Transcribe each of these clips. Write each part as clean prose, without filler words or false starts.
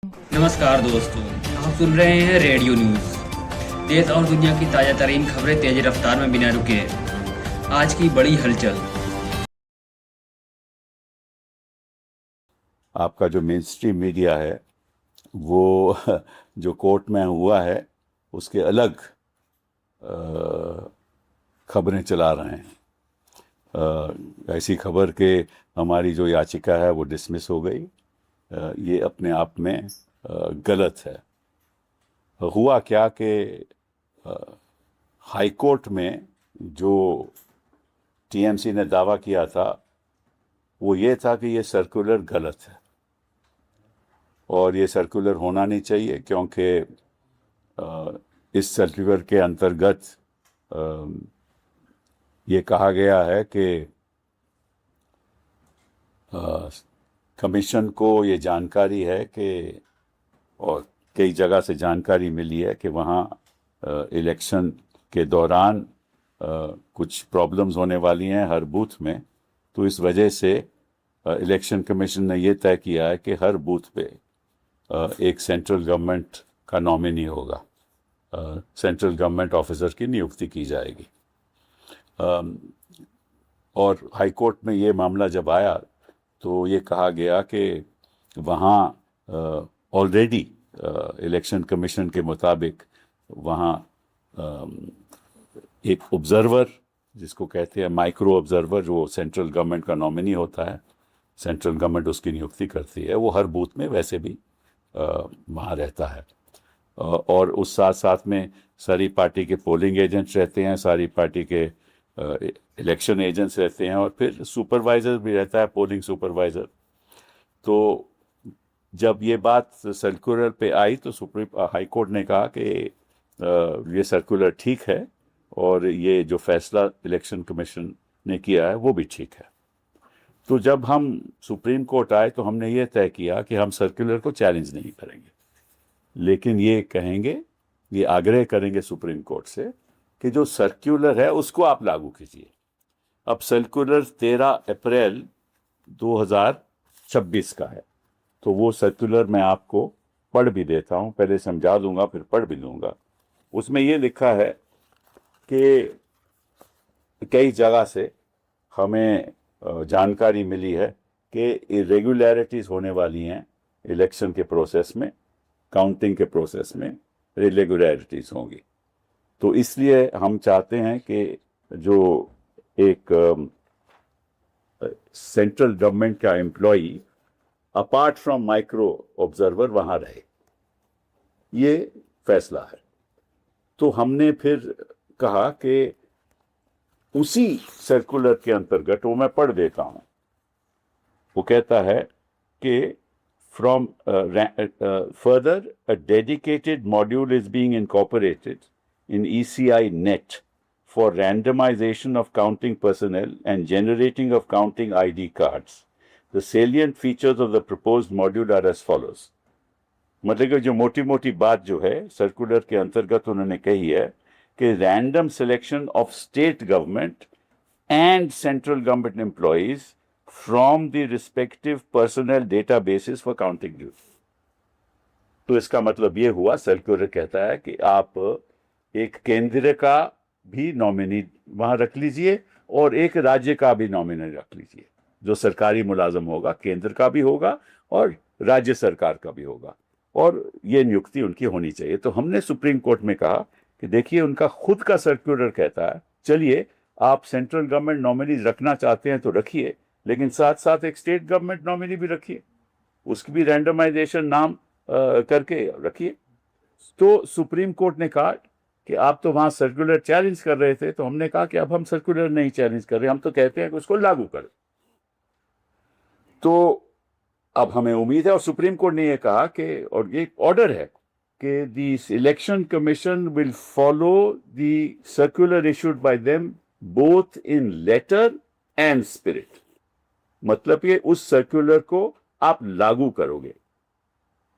नमस्कार दोस्तों, आप सुन रहे हैं रेडियो न्यूज़। देश और दुनिया की ताज़ा तरीन खबरें तेज़ रफ्तार में बिना रुके। आज की बड़ी हलचल। आपका जो मेन स्ट्रीम मीडिया है वो जो कोर्ट में हुआ है उसके अलग खबरें चला रहे हैं। ऐसी खबर के हमारी जो याचिका है वो डिसमिस हो गई। ये अपने आप में गलत है। हुआ क्या कि हाई कोर्ट में जो टीएमसी ने दावा किया था वो ये था कि ये सर्कुलर गलत है और ये सर्कुलर होना नहीं चाहिए, क्योंकि इस सर्कुलर के अंतर्गत ये कहा गया है कि कमीशन को ये जानकारी है कि, और कई जगह से जानकारी मिली है कि वहाँ इलेक्शन के दौरान कुछ प्रॉब्लम्स होने वाली हैं हर बूथ में। तो इस वजह से इलेक्शन कमीशन ने ये तय किया है कि हर बूथ पे एक सेंट्रल गवर्नमेंट का नॉमिनी होगा, सेंट्रल गवर्नमेंट ऑफिसर की नियुक्ति की जाएगी। और हाई कोर्ट में ये मामला जब आया तो ये कहा गया कि वहाँ ऑलरेडी इलेक्शन कमीशन के मुताबिक वहाँ एक ऑब्जर्वर, जिसको कहते हैं माइक्रो ऑब्जर्वर, जो सेंट्रल गवर्नमेंट का नॉमिनी होता है, सेंट्रल गवर्नमेंट उसकी नियुक्ति करती है, वो हर बूथ में वैसे भी वहाँ रहता है। और उस साथ साथ में सारी पार्टी के पोलिंग एजेंट्स रहते हैं, सारी पार्टी के इलेक्शन एजेंट्स रहते हैं, और फिर सुपरवाइज़र भी रहता है, पोलिंग सुपरवाइज़र। तो जब ये बात सर्कुलर पे आई तो सुप्रीम हाई कोर्ट ने कहा कि ये सर्कुलर ठीक है और ये जो फैसला इलेक्शन कमीशन ने किया है वो भी ठीक है। तो जब हम सुप्रीम कोर्ट आए तो हमने ये तय किया कि हम सर्कुलर को चैलेंज नहीं करेंगे, लेकिन ये कहेंगे, ये आग्रह करेंगे सुप्रीम कोर्ट से कि जो सर्कुलर है उसको आप लागू कीजिए। अब सर्कुलर 13 अप्रैल 2026 का है, तो वो सर्कुलर मैं आपको पढ़ भी देता हूँ, पहले समझा दूंगा फिर पढ़ भी दूंगा। उसमें ये लिखा है कि कई जगह से हमें जानकारी मिली है कि इरेगुलरिटीज़ होने वाली हैं इलेक्शन के प्रोसेस में, काउंटिंग के प्रोसेस में इरेगुलरिटीज़ होंगी। तो इसलिए हम चाहते हैं कि जो एक सेंट्रल गवर्नमेंट का employee apart from micro observer वहाँ रहे। ये फैसला है। तो हमने फिर कहा कि उसी सर्कुलर के अंतर्गत, वो मैं पढ़ देता हूँ, वो कहता है कि from further a dedicated module is being incorporated in ECI net for randomization of counting personnel and generating of counting ID cards. The salient features of the proposed module are as follows. मतलब कि जो मोटी मोटी बात जो है circular के अंतर्गत उन्होंने कही है कि random selection of state government and central government employees from the respective personal databases for counting duty. तो इसका मतलब ये हुआ, सर्कुलर कहता है कि आप एक केंद्र का भी नॉमिनी वहां रख लीजिए और एक राज्य का भी नॉमिनी रख लीजिए। जो सरकारी मुलाजम होगा केंद्र का भी होगा और राज्य सरकार का भी होगा, और ये नियुक्ति उनकी होनी चाहिए। तो हमने सुप्रीम कोर्ट में कहा कि देखिए, उनका खुद का सर्कुलर कहता है, चलिए आप सेंट्रल गवर्नमेंट नॉमिनी रखना चाहते हैं तो रखिए, लेकिन साथ साथ एक स्टेट गवर्नमेंट नॉमिनी भी रखिए, उसकी भी रैंडमाइजेशन नाम करके रखिए। तो सुप्रीम कोर्ट ने कहा कि आप तो वहां सर्कुलर चैलेंज कर रहे थे, तो हमने कहा कि अब हम सर्कुलर नहीं चैलेंज कर रहे, हम तो कहते हैं कि उसको लागू करें। तो अब हमें उम्मीद है, और सुप्रीम कोर्ट ने यह कहा कि, और ये ऑर्डर है कि the election commission will follow the circular issued by them both in letter and spirit. मतलब कि उस सर्कुलर को आप लागू करोगे,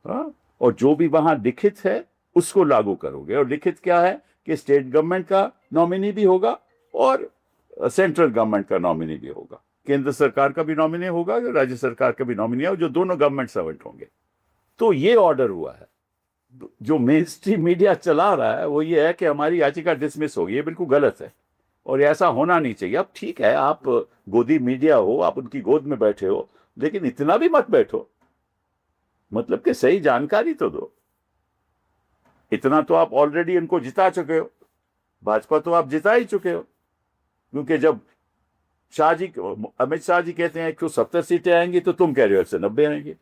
और जो भी वहां लिखित है उसको लागू करोगे। और लिखित क्या है कि स्टेट गवर्नमेंट का नॉमिनी भी होगा और सेंट्रल गवर्नमेंट का नॉमिनी भी होगा, केंद्र सरकार का भी नॉमिनी होगा, राज्य सरकार का भी नॉमिनी होगा, जो दोनों गवर्नमेंट सर्वेंट होंगे। तो ये ऑर्डर हुआ है। जो मेन स्ट्रीम मीडिया चला रहा है वो ये है कि हमारी याचिका डिसमिस होगी, ये बिल्कुल गलत है और ऐसा होना नहीं चाहिए। अब ठीक है, आप गोदी मीडिया हो, आप उनकी गोद में बैठे हो, लेकिन इतना भी मत बैठो, मतलब कि सही जानकारी तो दो। इतना तो आप ऑलरेडी इनको जिता चुके हो, भाजपा तो आप जिता ही चुके हो, क्योंकि जब अमित शाह जी कहते हैं 170 सीटें आएंगी तो तुम कह रहे हो 190 आएंगी,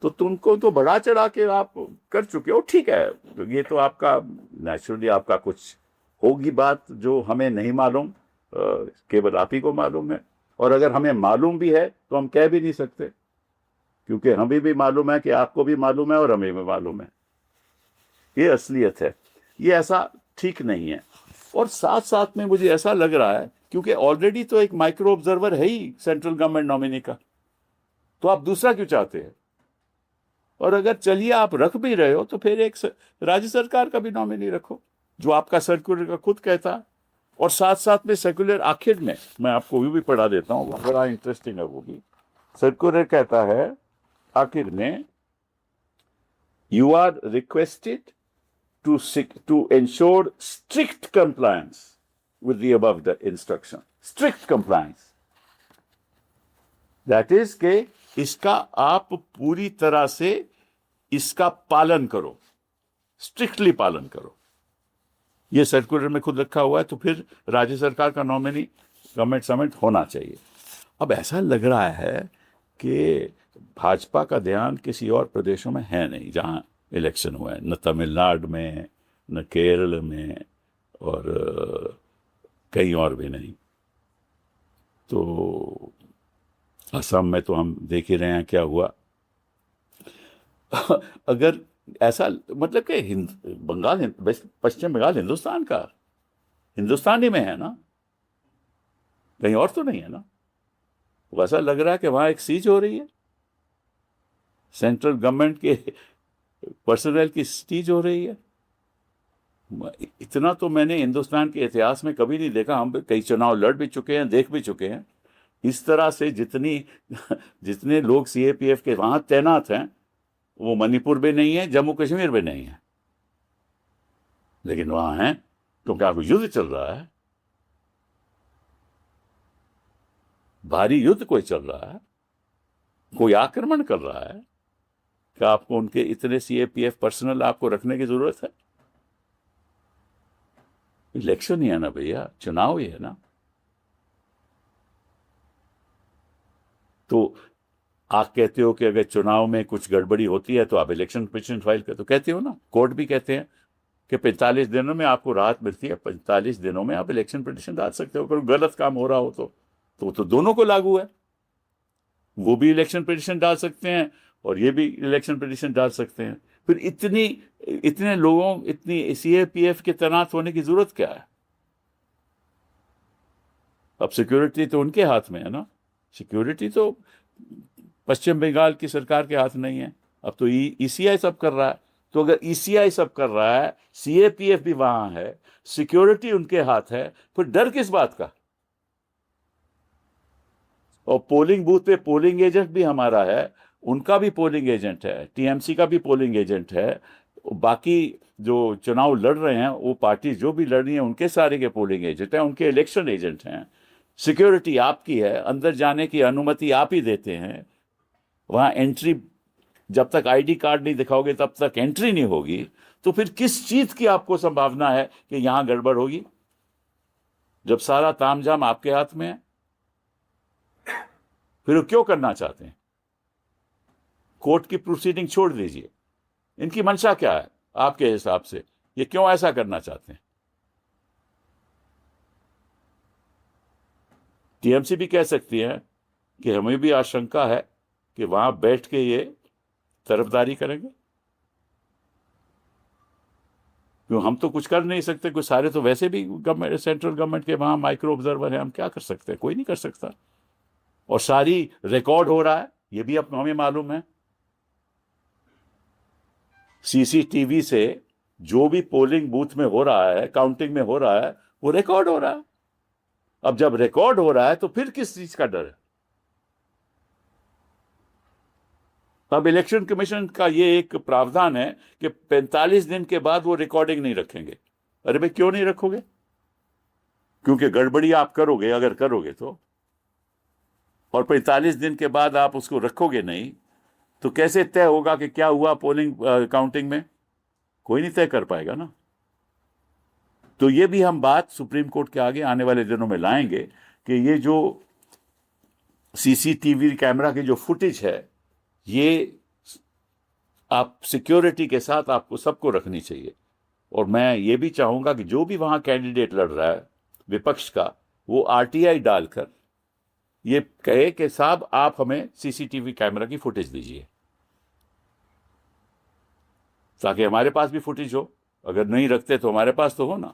तो तुमको तो बढ़ा चढ़ा के आप कर चुके हो। ठीक है, तो ये तो आपका नेचुरली आपका कुछ होगी बात जो हमें नहीं मालूम, केवल आप ही को मालूम है। और अगर हमें मालूम भी है तो हम कह भी नहीं सकते, क्योंकि हमें भी मालूम है कि आपको भी मालूम है और हमें भी मालूम है। ये असलियत है, ये ऐसा ठीक नहीं है। और साथ साथ में मुझे ऐसा लग रहा है, क्योंकि ऑलरेडी तो एक माइक्रो ऑब्जर्वर है ही सेंट्रल गवर्नमेंट नॉमिनी का, तो आप दूसरा क्यों चाहते हैं? और अगर चलिए आप रख भी रहे हो तो फिर एक राज्य सरकार का भी नॉमिनी रखो, जो आपका सर्कुलर का खुद कहता है। और साथ साथ में सर्कुलर आखिर में मैं आपको भी पढ़ा देता हूँ, बड़ा इंटरेस्टिंग है वो भी। सर्कुलर कहता है आखिर में, you are requested to ensure strict compliance with the above the instruction. Strict compliance. That is के इसका आप पूरी तरह से इसका पालन करो, स्ट्रिक्टली पालन करो। ये सर्कुलर में खुद रखा हुआ है, तो फिर राज्य सरकार का नॉमिनी गवर्नमेंट समिट होना चाहिए। अब ऐसा लग रहा है कि भाजपा का ध्यान किसी और प्रदेशों में है नहीं जहां इलेक्शन हुआ है, न तमिलनाडु में, न केरल में, और कहीं और भी नहीं। तो असम में तो हम देख ही रहे हैं क्या हुआ। अगर ऐसा मतलब कि बंगाल, पश्चिम बंगाल हिंदुस्तान का, हिंदुस्तान ही में है ना, कहीं और तो नहीं है ना। वैसा लग रहा है कि वहां एक सीज हो रही है, सेंट्रल गवर्नमेंट के पर्सनल की सीज हो रही है। इतना तो मैंने हिंदुस्तान के इतिहास में कभी नहीं देखा। हम कई चुनाव लड़ भी चुके हैं, देख भी चुके हैं। इस तरह से जितने लोग सीएपीएफ के वहां तैनात हैं, वो मणिपुर में नहीं है, जम्मू कश्मीर में नहीं है, लेकिन वहां हैं क्योंकि आपको युद्ध चल रहा है, भारी युद्ध कोई चल रहा है, कोई आक्रमण कर रहा है, क्या आपको उनके इतने सीएपीएफ पर्सनल आपको रखने की जरूरत है? इलेक्शन ही है ना भैया, चुनाव ही है ना। तो आप कहते हो कि अगर चुनाव में कुछ गड़बड़ी होती है तो आप इलेक्शन पिटीशन फाइल कर, तो कहते हो ना, कोर्ट भी कहते हैं कि 45 दिनों में आपको राहत मिलती है, 45 दिनों में आप इलेक्शन पिटीशन डाल सकते हो। अगर गलत काम हो रहा हो तो दोनों को लागू है। वो भी इलेक्शन पिटीशन डाल सकते हैं और ये भी इलेक्शन पिटीशन डाल सकते हैं। फिर इतने लोगों, इतनी सीएपीएफ के तैनात होने की जरूरत क्या है? अब सिक्योरिटी तो उनके हाथ में है ना, सिक्योरिटी तो पश्चिम बंगाल की सरकार के हाथ नहीं है। अब तो ईसीआई सब कर रहा है। तो अगर ईसीआई सब कर रहा है, सीएपीएफ भी वहां है, सिक्योरिटी उनके हाथ है, फिर डर किस बात का? और पोलिंग बूथ पे पोलिंग एजेंट भी हमारा है, उनका भी पोलिंग एजेंट है, टीएमसी का भी पोलिंग एजेंट है, बाकी जो चुनाव लड़ रहे हैं वो पार्टी जो भी लड़ रही है उनके सारे के पोलिंग एजेंट हैं, उनके इलेक्शन एजेंट हैं। सिक्योरिटी आपकी है, अंदर जाने की अनुमति आप ही देते हैं। वहां एंट्री, जब तक आईडी कार्ड नहीं दिखाओगे तब तक एंट्री नहीं होगी। तो फिर किस चीज की आपको संभावना है कि यहां गड़बड़ होगी, जब सारा तामझाम आपके हाथ में है? फिर वो क्यों करना चाहते हैं? कोर्ट की प्रोसीडिंग छोड़ दीजिए, इनकी मंशा क्या है आपके हिसाब से? ये क्यों ऐसा करना चाहते हैं? टीएमसी भी कह सकती है कि हमें भी आशंका है कि वहां बैठ के ये तरफदारी करेंगे, क्यों हम तो कुछ कर नहीं सकते, कुछ सारे तो वैसे भी गवर्नमेंट, सेंट्रल गवर्नमेंट के वहां माइक्रो ऑब्जर्वर है, हम क्या कर सकते हैं? कोई नहीं कर सकता। और सारी रिकॉर्ड हो रहा है, ये भी अब हमें मालूम है। सीसीटीवी से जो भी पोलिंग बूथ में हो रहा है, काउंटिंग में हो रहा है, वो रिकॉर्ड हो रहा है। अब जब रिकॉर्ड हो रहा है तो फिर किस चीज का डर है? अब इलेक्शन कमीशन का ये एक प्रावधान है कि 45 दिन के बाद वो रिकॉर्डिंग नहीं रखेंगे। अरे भाई क्यों नहीं रखोगे? क्योंकि गड़बड़ी आप करोगे, अगर करोगे तो, और 45 दिन के बाद आप उसको रखोगे नहीं, तो कैसे तय होगा कि क्या हुआ पोलिंग काउंटिंग में? कोई नहीं तय कर पाएगा ना। तो ये भी हम बात सुप्रीम कोर्ट के आगे आने वाले दिनों में लाएंगे कि ये जो सीसीटीवी कैमरा की जो फुटेज है, ये आप सिक्योरिटी के साथ आपको सबको रखनी चाहिए। और मैं ये भी चाहूंगा कि जो भी वहां कैंडिडेट लड़ रहा है विपक्ष का, वो आरटीआई डालकर ये कहे कि साहब आप हमें सीसीटीवी कैमरा की फुटेज दीजिए, ताकि हमारे पास भी फुटेज हो। अगर नहीं रखते तो हमारे पास तो हो ना,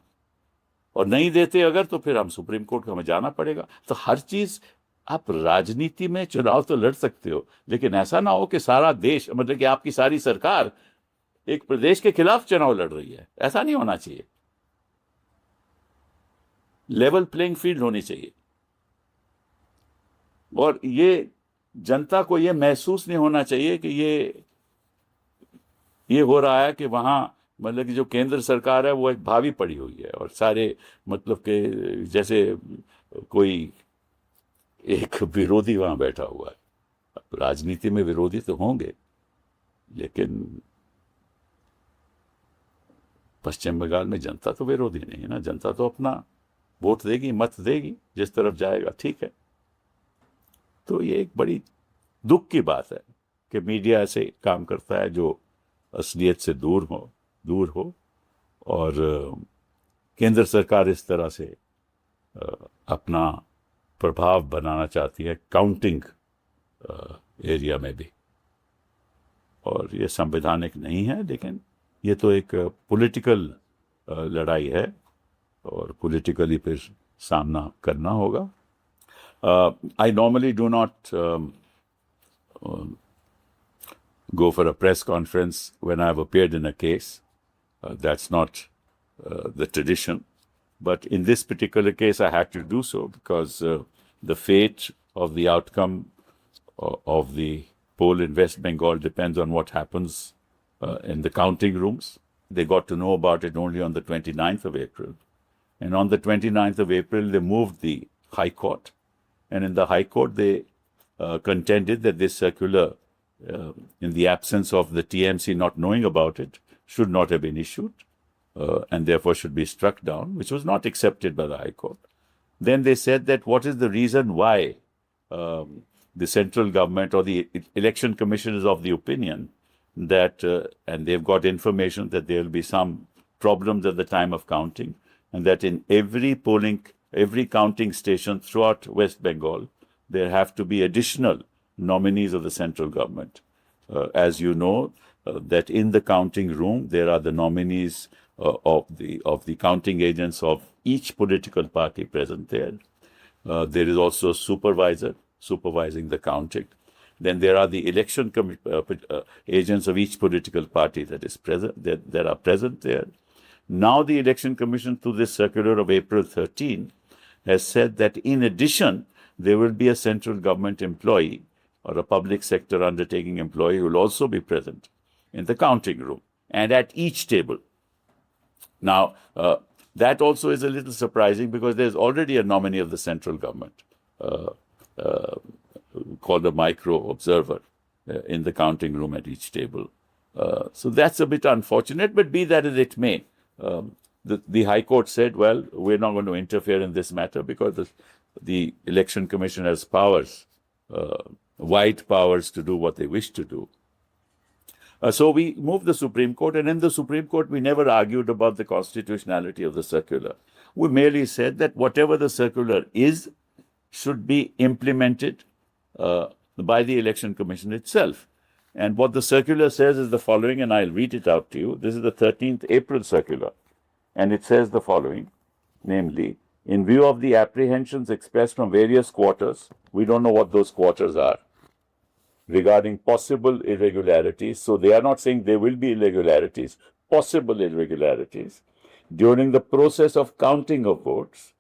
और नहीं देते अगर, तो फिर हम सुप्रीम कोर्ट को हमें जाना पड़ेगा। तो हर चीज, आप राजनीति में चुनाव तो लड़ सकते हो, लेकिन ऐसा ना हो कि सारा देश, मतलब कि आपकी सारी सरकार एक प्रदेश के खिलाफ चुनाव लड़ रही है। ऐसा नहीं होना चाहिए। लेवल प्लेइंग फील्ड होनी चाहिए, और ये जनता को ये महसूस नहीं होना चाहिए कि ये हो रहा है कि वहां, मतलब कि जो केंद्र सरकार है वो एक भावी पड़ी हुई है, और सारे, मतलब कि जैसे कोई एक विरोधी वहां बैठा हुआ है। अब राजनीति में विरोधी तो होंगे, लेकिन पश्चिम बंगाल में जनता तो विरोधी नहीं है ना। जनता तो अपना वोट देगी, मत देगी, जिस तरफ जाएगा, ठीक है। तो ये एक बड़ी दुख की बात है कि मीडिया ऐसे काम करता है जो असलियत से दूर हो, और केंद्र सरकार इस तरह से अपना प्रभाव बनाना चाहती है काउंटिंग एरिया में भी, और ये संवैधानिक नहीं है। लेकिन ये तो एक पॉलिटिकल लड़ाई है, और पॉलिटिकली फिर सामना करना होगा। I normally do not go for a press conference when I've appeared in a case. That's not the tradition. But in this particular case, I had to do so because the fate of the outcome of the poll in West Bengal depends on what happens in the counting rooms. They got to know about it only on the 29th of April. And on the 29th of April, they moved the High Court. And in the High Court, they contended that this circular, in the absence of the TMC not knowing about it, should not have been issued, and therefore should be struck down, which was not accepted by the High Court. Then they said that what is the reason why the central government or the election commission is of the opinion that, and they've got information that there will be some problems at the time of counting, and that in every counting station throughout West Bengal, there have to be additional nominees of the central government. As you know, that in the counting room, there are the nominees of the counting agents of each political party present there. There is also a supervisor supervising the counting. Then there are the election agents of each political party that is present, that are present there. Now the Election Commission, through this circular of April 13, has said that in addition, there will be a central government employee or a public sector undertaking employee who will also be present in the counting room and at each table. Now, that also is a little surprising because there's already a nominee of the central government called a micro observer in the counting room at each table. So that's a bit unfortunate, but be that as it may, the High Court said, well, we're not going to interfere in this matter because the Election Commission has powers, wide powers to do what they wish to do. So we moved the Supreme Court, and in the Supreme Court, we never argued about the constitutionality of the circular. We merely said that whatever the circular is should be implemented by the Election Commission itself. And what the circular says is the following, and I'll read it out to you. This is the 13th April circular, and it says the following, namely, in view of the apprehensions expressed from various quarters, we don't know what those quarters are, regarding possible irregularities. So they are not saying there will be irregularities, possible irregularities during the process of counting of votes,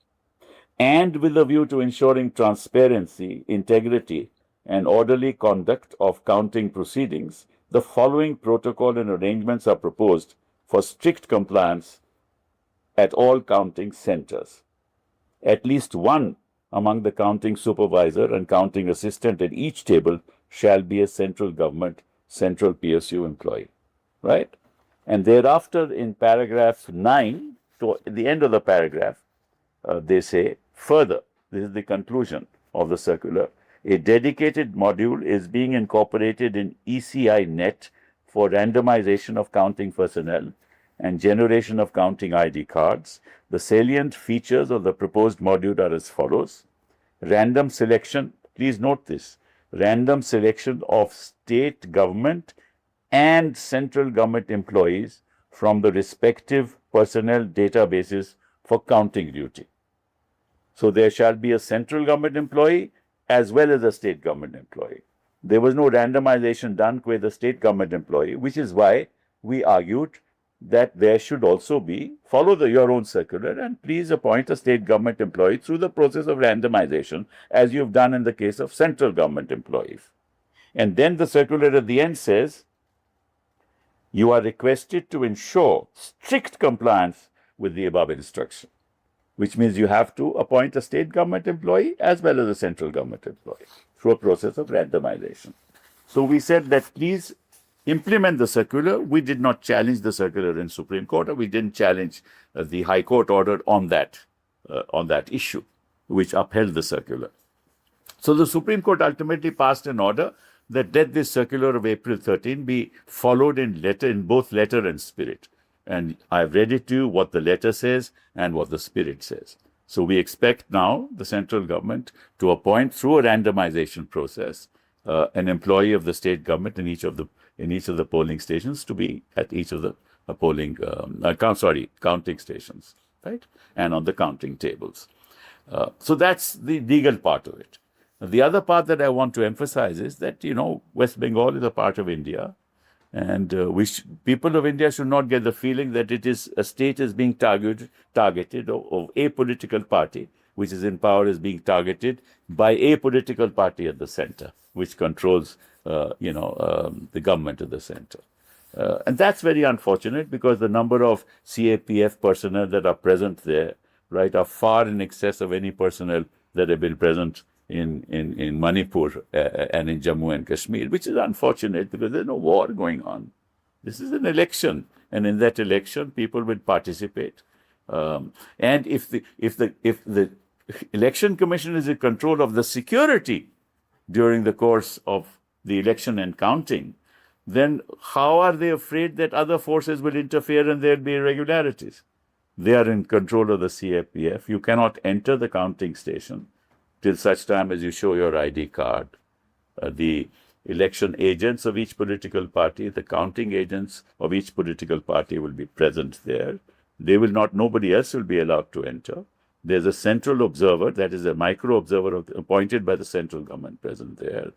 and with a view to ensuring transparency, integrity, and orderly conduct of counting proceedings, the following protocol and arrangements are proposed for strict compliance at all counting centers. At least one among the counting supervisor and counting assistant at each table shall be a central government, central PSU employee, right? And thereafter, in paragraph 9, to the end of the paragraph, they say, further, this is the conclusion of the circular, a dedicated module is being incorporated in ECI Net for randomization of counting personnel and generation of counting ID cards. The salient features of the proposed module are as follows. Random selection, please note this, random selection of state government and central government employees from the respective personnel databases for counting duty. So there shall be a central government employee as well as a state government employee. There was no randomization done with a state government employee, which is why we argued that there should also be, follow your own circular and please appoint a state government employee through the process of randomization, as you've done in the case of central government employees. And then the circular at the end says, you are requested to ensure strict compliance with the above instruction, which means you have to appoint a state government employee as well as a central government employee through a process of randomization. So we said that please implement the circular. We did not challenge the circular in Supreme Court, or we didn't challenge the High Court order on that issue, which upheld the circular. So the Supreme Court ultimately passed an order that let this circular of April 13 be followed in both letter and spirit. And I've read it to you what the letter says and what the spirit says. So we expect now the central government to appoint through a randomization process an employee of the state government in each of the polling stations to be at each of the counting stations, right? And on the counting tables. So that's the legal part of it. The other part that I want to emphasize is that, West Bengal is a part of India. And people of India should not get the feeling that a state is being targeted, or a political party which is in power is being targeted by a political party at the center, which controls, the government at the center. And that's very unfortunate because the number of CAPF personnel that are present there, right, are far in excess of any personnel that have been present in Manipur and in Jammu and Kashmir, which is unfortunate because there's no war going on. This is an election, and in that election, people will participate. And if the election commission is in control of the security during the course of the election and counting, then how are they afraid that other forces will interfere and there'll be irregularities? They are in control of the CAPF. You cannot enter the counting station till such time as you show your ID card. The election agents of each political party, the counting agents of each political party will be present there. Nobody else will be allowed to enter. There's a central observer, that is a micro observer appointed by the central government present there.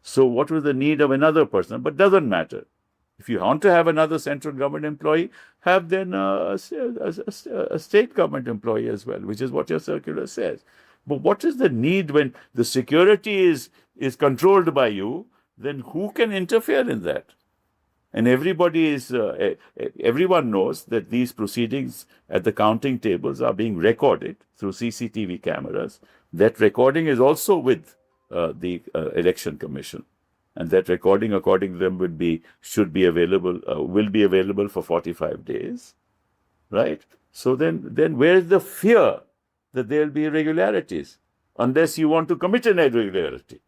So what was the need of another person? But doesn't matter. If you want to have another central government employee, have then a state government employee as well, which is what your circular says. But what is the need when the security is controlled by you? Then who can interfere in that? And everyone knows that these proceedings at the counting tables are being recorded through CCTV cameras. That recording is also with the Election Commission, and that recording, according to them, will be available for 45 days, right? So then where is the fear that there will be irregularities, unless you want to commit an irregularity?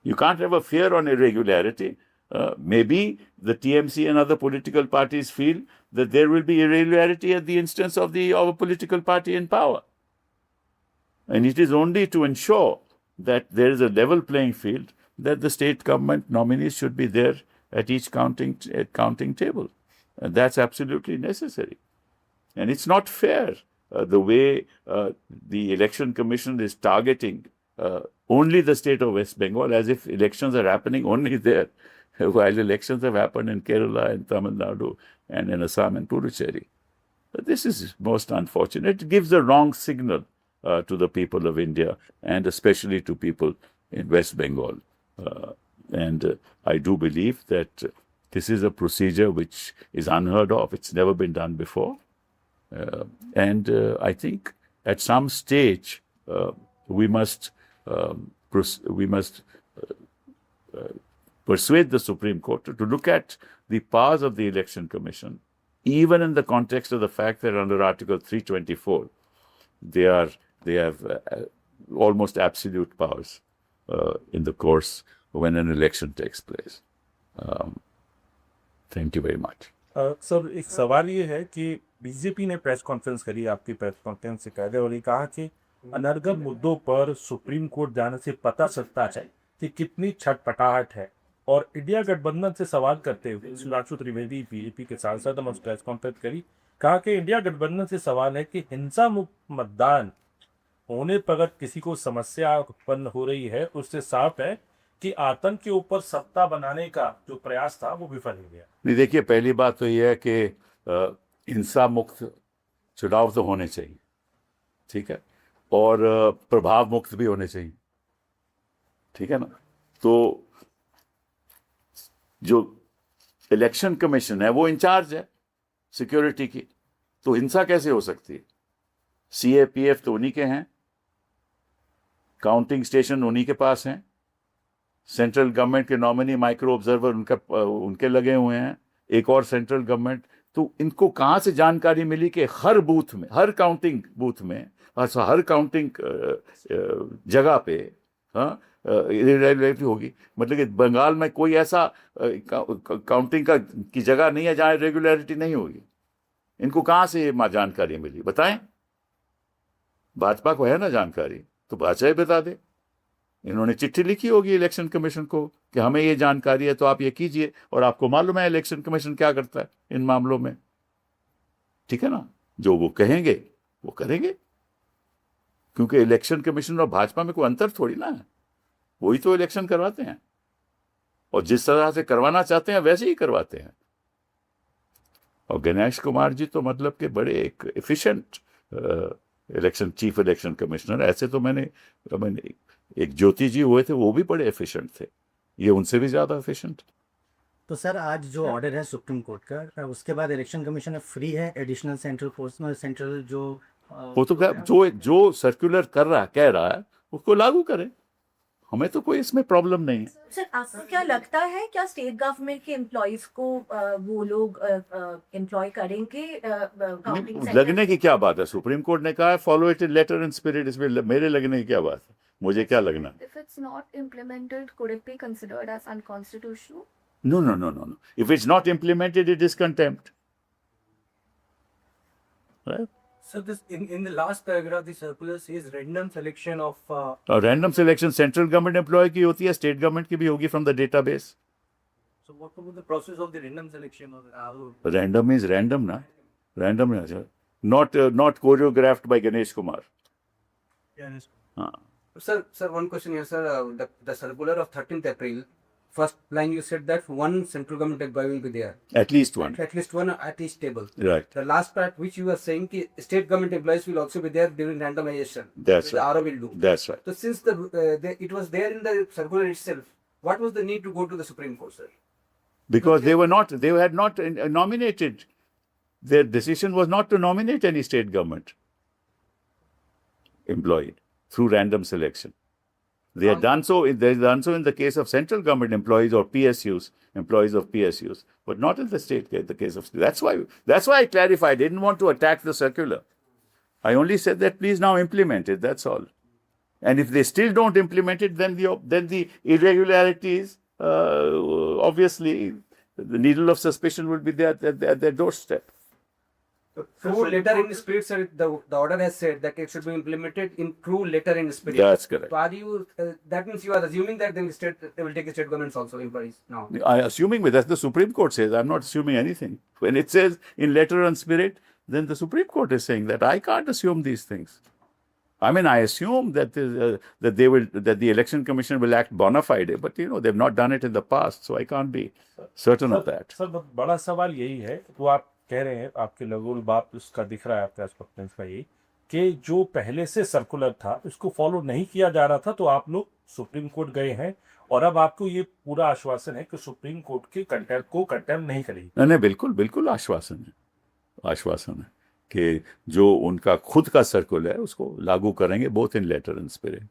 You can't have a fear on irregularity. Maybe the TMC and other political parties feel that there will be irregularity at the instance of a political party in power. And it is only to ensure that there is a level playing field that the state government nominees should be there at each counting table. And that's absolutely necessary. And it's not fair the way the Election Commission is targeting only the state of West Bengal, as if elections are happening only there, while elections have happened in Kerala and Tamil Nadu and in Assam and Puducherry. But this is most unfortunate. It gives the wrong signal to the people of India, and especially to people in West Bengal. And I do believe that this is a procedure which is unheard of. It's never been done before. And I think at some stage we must persuade the Supreme Court to look at the powers of the Election Commission, even in the context of the fact that under Article 324, they have almost absolute powers in the course when an election takes place. Thank you very much. Sir एक सवाल ये है कि BJP ने press conference करी आपकी press conference से पहले और ये कहा कि अनर्गल मुद्दों पर सुप्रीम कोर्ट जाने से पता चलता है कि कितनी छटपटाहट है। और इंडिया गठबंधन से सवाल करते हुए सुधांशु त्रिवेदी बीजेपी के सांसद ने प्रेस कॉन्फ्रेंस करी, कहा कि इंडिया गठबंधन से सवाल है कि हिंसा मुक्त मतदान होने पर अगर किसी को समस्या उत्पन्न हो रही है, उससे साफ है कि आतंक के ऊपर सत्ता बनाने का जो प्रयास था वो विफल हो गया। नहीं, देखिए, पहली बात तो यह है कि हिंसा मुक्त चुनाव तो होने चाहिए, ठीक है, और प्रभाव मुक्त भी होने चाहिए, ठीक है ना। तो जो इलेक्शन कमीशन है वो इंचार्ज है सिक्योरिटी की, तो हिंसा कैसे हो सकती है? CAPF तो उन्हीं के हैं, काउंटिंग स्टेशन उन्हीं के पास हैं, सेंट्रल गवर्नमेंट के नॉमिनी माइक्रो ऑब्जर्वर उनके लगे हुए हैं, एक और सेंट्रल गवर्नमेंट। तो इनको कहाँ से जानकारी मिली कि हर बूथ में, हर काउंटिंग बूथ में, हर काउंटिंग जगह पे इरेगुलरिटी होगी? मतलब कि बंगाल में कोई ऐसा काउंटिंग की जगह नहीं है जहाँ रेगुलरिटी नहीं होगी। इनको कहाँ से ये जानकारी मिली, बताएं? भाजपा को है ना जानकारी, तो भाजपा ही बता दे। इन्होंने चिट्ठी लिखी होगी इलेक्शन कमीशन को कि हमें ये जानकारी है तो आप ये कीजिए, और आपको मालूम है इलेक्शन कमीशन क्या करता है इन मामलों में, ठीक है ना। जो वो कहेंगे वो करेंगे, क्योंकि इलेक्शन कमीशन और भाजपा में कोई अंतर थोड़ी ना है, वही तो इलेक्शन करवाते हैं, और जिस तरह से करवाना चाहते हैं वैसे ही करवाते हैं। और गणेश कुमार जी तो मतलब कि बड़े एक एफिशिएंट चीफ इलेक्शन कमिश्नर। ऐसे तो मैंने एक ज्योति जी हुए थे, वो भी बड़े एफिशिएंट थे, ये उनसे भी ज्यादा एफिशिएंट। तो सर आज जो ऑर्डर है सुप्रीम कोर्ट का, उसके बाद इलेक्शन कमीशन फ्री है एडिशनल सेंट्रल फोर्स में, सेंट्रल जो वो तो जो सर्कुलर कह रहा है उसको लागू करें, हमें तो कोई इसमें प्रॉब्लम नहीं है। सर आपको क्या लगता है, क्या स्टेट गवर्नमेंट के एम्प्लॉइज को वो लोग एम्प्लॉय करेंगे? लगने की क्या बात है? सुप्रीम कोर्ट ने कहा है follow it in letter and spirit, इसमें मेरे लगने की क्या बात है? मुझे क्या लगना? If it's not implemented, could it be considered as unconstitutional? No. If it's not implemented, it is contempt. Right? So this in the last paragraph, the circular says random selection of. Random selection central government employee की होती है, state government की भी होगी from the database. So what about the process of the random selection of? Random is random, na? Random is not choreographed by Ganesh Kumar. Yes. Sir, one question here, sir. The circular of 13th April, first line you said that one central government employee will be there. At least one. At least one at each table. Right. The last part which you were saying, ki state government employees will also be there during randomization. That's The right. RO will do. That's right. So since it was there in the circular itself, what was the need to go to the Supreme Court, sir? Because they had not nominated. Their decision was not to nominate any state government employee through random selection. They had done so. They done so in the case of central government employees or PSUs, employees of PSUs, but not in the state case. The case of that's why I clarified. I didn't want to attack the circular. I only said that please now implement it. That's all. And if they still don't implement it, then the irregularities, obviously, the needle of suspicion will be there at their doorstep. True letter in spirit, sir. The order has said that it should be implemented in true letter in spirit. That's correct. So are you? That means you are assuming that they will take state governments also employees now. Assuming that's the Supreme Court says. I'm not assuming anything. When it says in letter and spirit, then the Supreme Court is saying that I can't assume these things. I mean, I assume that the Election Commission will act bona fide, but they've not done it in the past, so I can't be certain of that. Sir बड़ा सवाल यही है, तो आप कह रहे हैं, आपके लगोल बाप उसका दिख रहा है प्रेस कॉन्फ्रेंस का, यही कि जो पहले से सर्कुलर था उसको फॉलो नहीं किया जा रहा था, तो आप लोग सुप्रीम कोर्ट गए हैं और अब आपको ये पूरा आश्वासन है कि सुप्रीम कोर्ट के कंटेम्प्ट को कंटेम्प्ट नहीं करेगी। नहीं नहीं, बिल्कुल बिल्कुल आश्वासन है कि जो उनका खुद का सर्कुलर है उसको लागू करेंगे, both in letter and spirit.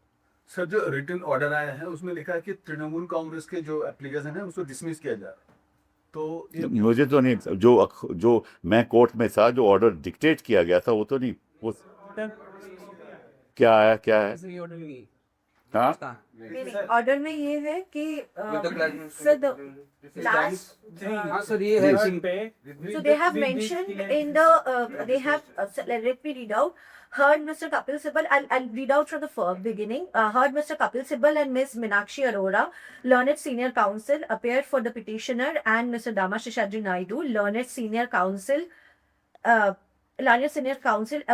Sir, जो रिटन ऑर्डर आया है उसमें लिखा है कि तृणमूल कांग्रेस के जो एप्लीकेशन है उसको डिसमिस किया जा रहा है, तो ये मुझे तो नहीं, जो मैं कोर्ट में था, जो ऑर्डर डिक्टेट किया गया था वो तो नहीं, वो क्या है हाँ ऑर्डर में ये है कि सर द लास्ट हाँ सर, ये है so they have mentioned in the they have let me read out. Heard Mr. Kapil Sibal, I'll read out from the beginning. Heard Mr. Kapil Sibal and Ms. Meenakshi Arora, learned senior counsel, appeared for the petitioner, and Mr. Dama Sheshadri Naidu, learned senior counsel,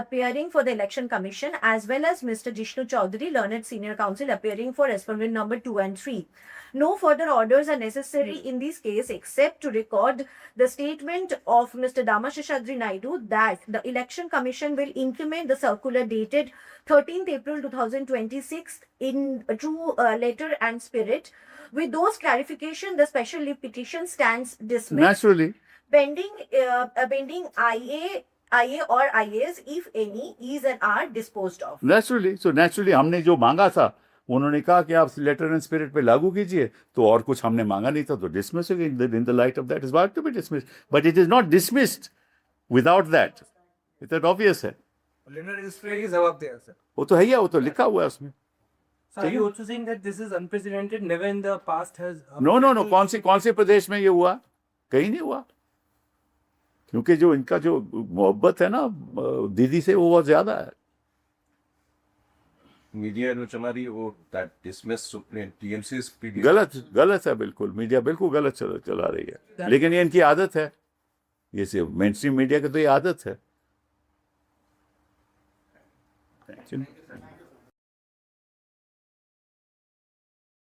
appearing for the Election Commission, as well as Mr. Jishnu Chaudhary, learned senior counsel, appearing for Respondent number 2 and 3. No further orders are necessary in this case except to record the statement of Mr. Dama Sheshadri Naidu that the Election Commission will implement the circular dated 13th April 2026 in true letter and spirit. With those clarification, the special leave petition stands dismissed. Naturally Pending IA or IAs, if any, is and are disposed of. Naturally हमने जो मांगा था, उन्होंने कहा कि आप letter and spirit पे लागू कीजिए, तो और कुछ हमने मांगा नहीं था, तो dismiss in the light of that is what to be dismissed, but it is not dismissed without that. It obvious है, Letter is free is above there, sir. वो तो है ही है, वो तो लिखा हुआ है उसमें। So are you also saying that this is unprecedented? Never in the past has. No, कौन से प्रदेश में ये हुआ? कहीं नहीं हुआ, क्योंकि जो इनका जो मोहब्बत है ना दीदी से, वो बहुत ज्यादा है। मीडिया जो चला रही है वो दैट डिसमिस सुप्रीम टीएमसी गलत है, बिल्कुल मीडिया बिल्कुल गलत चला रही है, लेकिन ये इनकी आदत है, ये सिर्फ मेन स्ट्रीम मीडिया की तो ये आदत है।